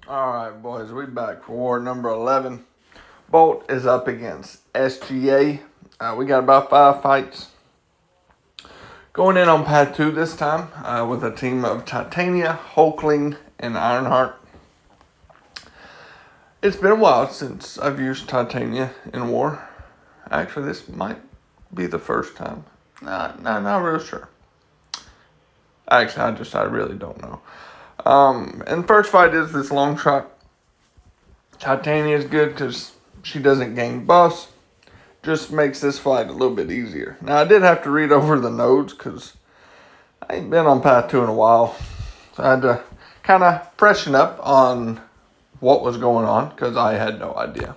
Alright, boys, we back for war number 11. Bolt is up against SGA. We got about 5 fights. Going in on path 2 this time with a team of Titania, Hulkling, and Ironheart. It's been a while since I've used Titania in war. Actually, this might be the first time. Not real sure. Actually, I really don't know. And the first fight is this Longshot. Titania is good because she doesn't gain buffs. Just makes this fight a little bit easier. Now, I did have to read over the nodes because I ain't been on path 2 in a while. So I had to kind of freshen up on what was going on because I had no idea.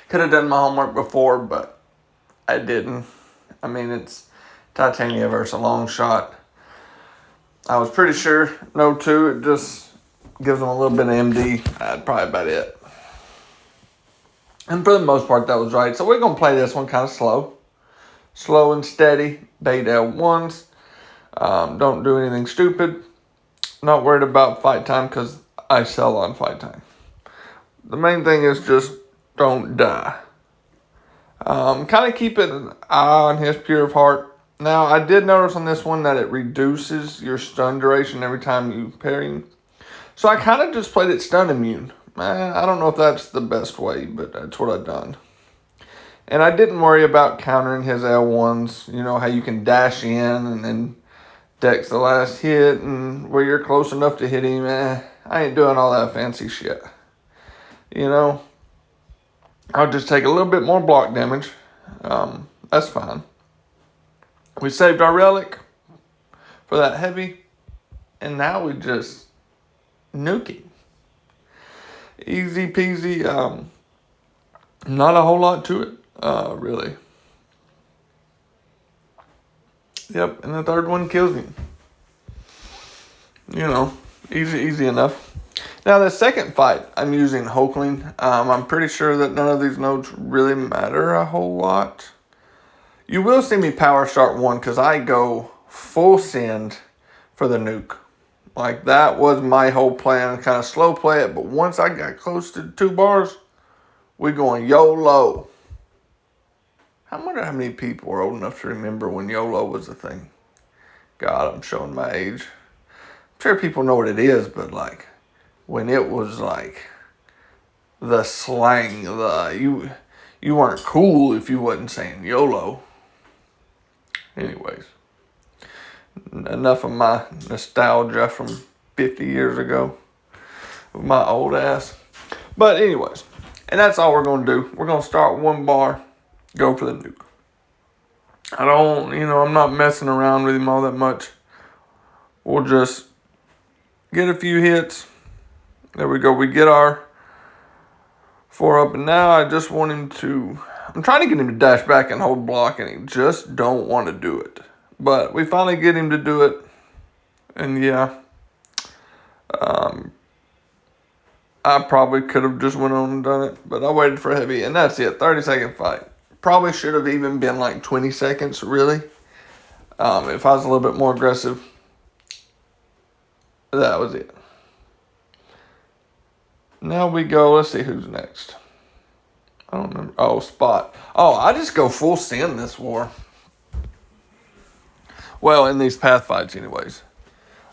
Could have done my homework before, but I didn't. I mean, it's Titania versus a Longshot. I was pretty sure no 2. It just gives them a little bit of MD. That's probably about it. And for the most part, that was right. So we're going to play this one kind of slow. Slow and steady. Bait L1s. Don't do anything stupid. Not worried about fight time because I sell on fight time. The main thing is just don't die. Kind of keep an eye on his Pure of Heart. Now, I did notice on this one that it reduces your stun duration every time you parry him. So I kind of just played it stun immune. I don't know if that's the best way, but that's what I've done. And I didn't worry about countering his L1s. You know, how you can dash in and then dex the last hit and where you're close enough to hit him. I ain't doing all that fancy shit. You know, I'll just take a little bit more block damage. That's fine. We saved our relic for that heavy, and now we just nuke him. Easy peasy. Not a whole lot to it, really. Yep, and the third one kills him. You know, easy enough. Now, the second fight, I'm using Hulkling. I'm pretty sure that none of these nodes really matter a whole lot. You will see me power start 1 because I go full send for the nuke. Like, that was my whole plan, kind of slow play it. But once I got close to 2 bars, we going YOLO. I wonder how many people are old enough to remember when YOLO was a thing. God, I'm showing my age. I'm sure people know what it is, but like, when it was like the slang, you weren't cool if you wasn't saying YOLO. Anyways, enough of my nostalgia from 50 years ago with my old ass. But anyways, and that's all we're going to do. We're going to start 1 bar, go for the nuke. I'm not messing around with him all that much. We'll just get a few hits. There we go. We get our 4 up. And now I just want him to... I'm trying to get him to dash back and hold block, and he just don't want to do it. But we finally get him to do it. And yeah. I probably could have just went on and done it. But I waited for heavy. And that's it. 30-second fight. Probably should have even been like 20 seconds, really. If I was a little bit more aggressive. That was it. Now we go. Let's see who's next. I don't remember. Oh, Spot. Oh, I just go full send this war. Well, in these path fights anyways.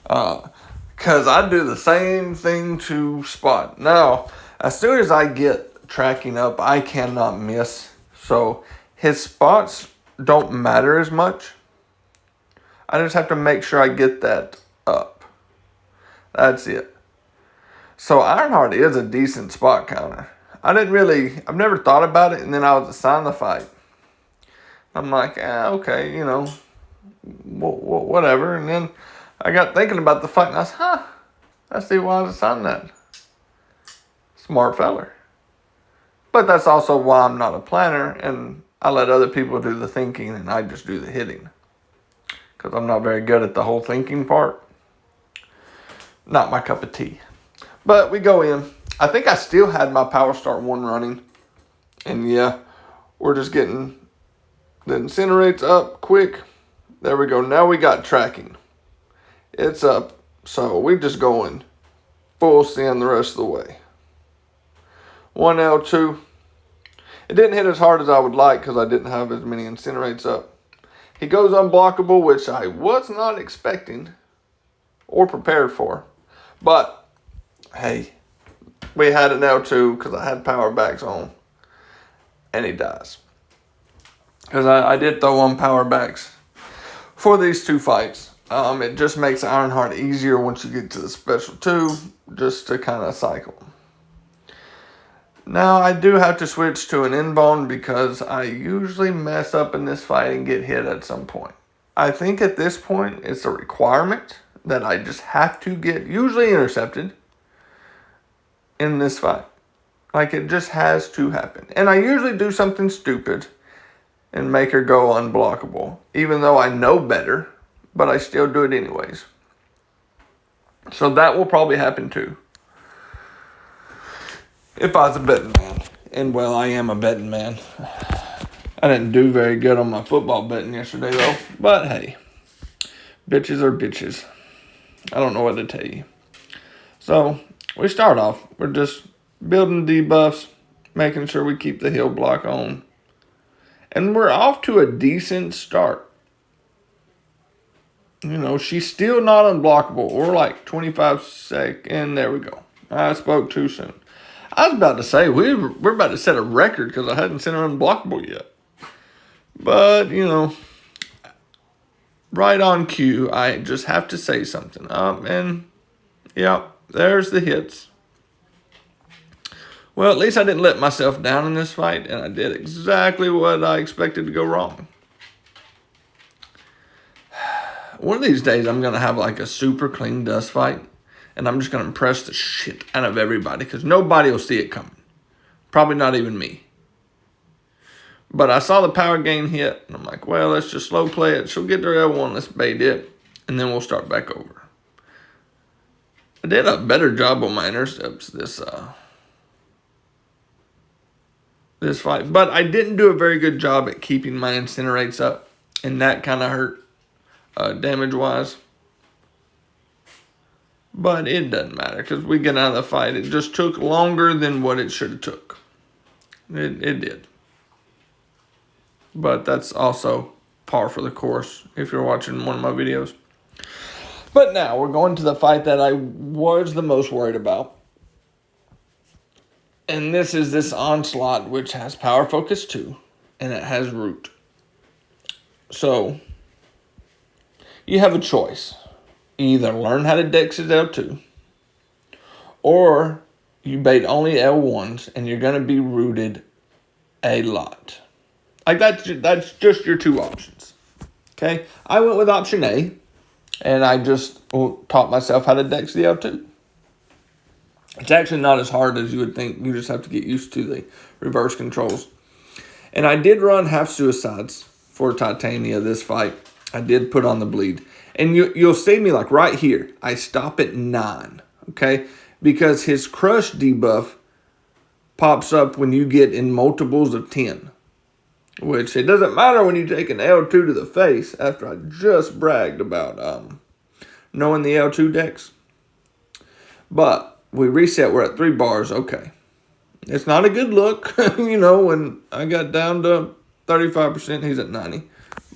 Because I do the same thing to Spot. Now, as soon as I get tracking up, I cannot miss. So, his spots don't matter as much. I just have to make sure I get that up. That's it. So, Ironheart is a decent spot counter. I've never thought about it, and then I was assigned the fight. I'm like, okay, whatever. And then I got thinking about the fight, and I was, I see why I was assigned that. Smart feller. But that's also why I'm not a planner, and I let other people do the thinking, and I just do the hitting. Because I'm not very good at the whole thinking part. Not my cup of tea. But we go in. I think I still had my Power Start 1 running. And yeah, we're just getting the incinerates up quick. There we go. Now we got tracking. It's up. So we just going full send the rest of the way. 1 L2. It didn't hit as hard as I would like because I didn't have as many incinerates up. He goes unblockable, which I was not expecting or prepared for. But, hey, we had an L2 because I had power backs on. And he dies. Because I did throw on power backs for these two fights. It just makes Ironheart easier once you get to the special 2, just to kind of cycle. Now, I do have to switch to an inbone because I usually mess up in this fight and get hit at some point. I think at this point, it's a requirement that I just have to get usually intercepted in this fight. Like, it just has to happen. And I usually do something stupid and make her go unblockable, even though I know better, but I still do it anyways. So that will probably happen too. If I was a betting man. And, well, I am a betting man. I didn't do very good on my football betting yesterday, though. But, hey, bitches are bitches. I don't know what to tell you. So, we start off. We're just building debuffs, making sure we keep the heal block on. And we're off to a decent start. You know, she's still not unblockable. We're like 25 seconds. There we go. I spoke too soon. I was about to say, we're about to set a record because I hadn't sent her unblockable yet. But, you know, right on cue, I just have to say something. And, yeah, there's the hits. Well, at least I didn't let myself down in this fight, and I did exactly what I expected to go wrong. One of these days, I'm going to have like a super clean dust fight. And I'm just going to impress the shit out of everybody because nobody will see it coming. Probably not even me. But I saw the power gain hit. And I'm like, well, let's just slow play it. She'll get to L1. Let's bait it. And then we'll start back over. I did a better job on my intercepts this fight. But I didn't do a very good job at keeping my incinerates up. And that kind of hurt damage-wise. But it doesn't matter because we get out of the fight. It just took longer than what it should have took. It did. But that's also par for the course if you're watching one of my videos. But now we're going to the fight that I was the most worried about. And this is this Onslaught, which has Power Focus 2. And it has Root. So, you have a choice. Either learn how to dex his L2, or you bait only L1s, and you're going to be rooted a lot. Like, that's just your two options. Okay? I went with option A, and I just taught myself how to dex the L2. It's actually not as hard as you would think. You just have to get used to the reverse controls. And I did run half suicides for Titania this fight. I did put on the bleed. And you'll see me like right here. I stop at 9, okay? Because his crush debuff pops up when you get in multiples of 10. Which it doesn't matter when you take an L2 to the face after I just bragged about knowing the L2 dex. But we reset, we're at 3 bars, okay. It's not a good look, you know, when I got down to 35%, he's at 90.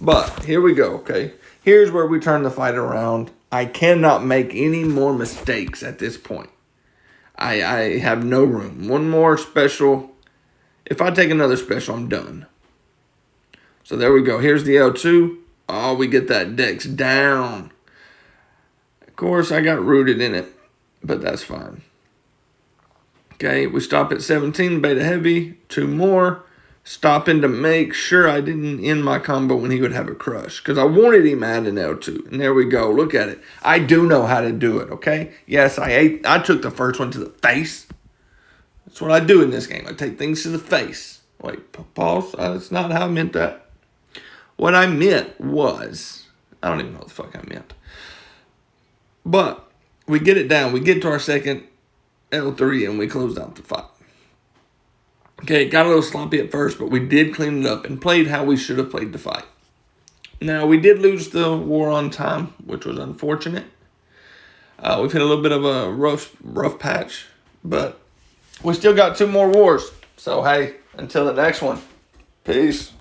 But here we go, okay. Here's where we turn the fight around. I cannot make any more mistakes at this point. I have no room. One more special. If I take another special, I'm done. So there we go. Here's the L2. Oh, we get that dex down. Of course, I got rooted in it, but that's fine. Okay, we stop at 17, beta heavy. 2 more. Stopping to make sure I didn't end my combo when he would have a crush. Because I wanted him at an L2. And there we go. Look at it. I do know how to do it, okay? Yes, I took the first one to the face. That's what I do in this game. I take things to the face. Wait, pause. That's not how I meant that. What I meant was, I don't even know what the fuck I meant. But we get it down. We get to our second L3 and we close out the fight. Okay, it got a little sloppy at first, but we did clean it up and played how we should have played the fight. Now, we did lose the war on time, which was unfortunate. We've hit a little bit of a rough patch, but we still got 2 more wars. So, hey, until the next one, peace.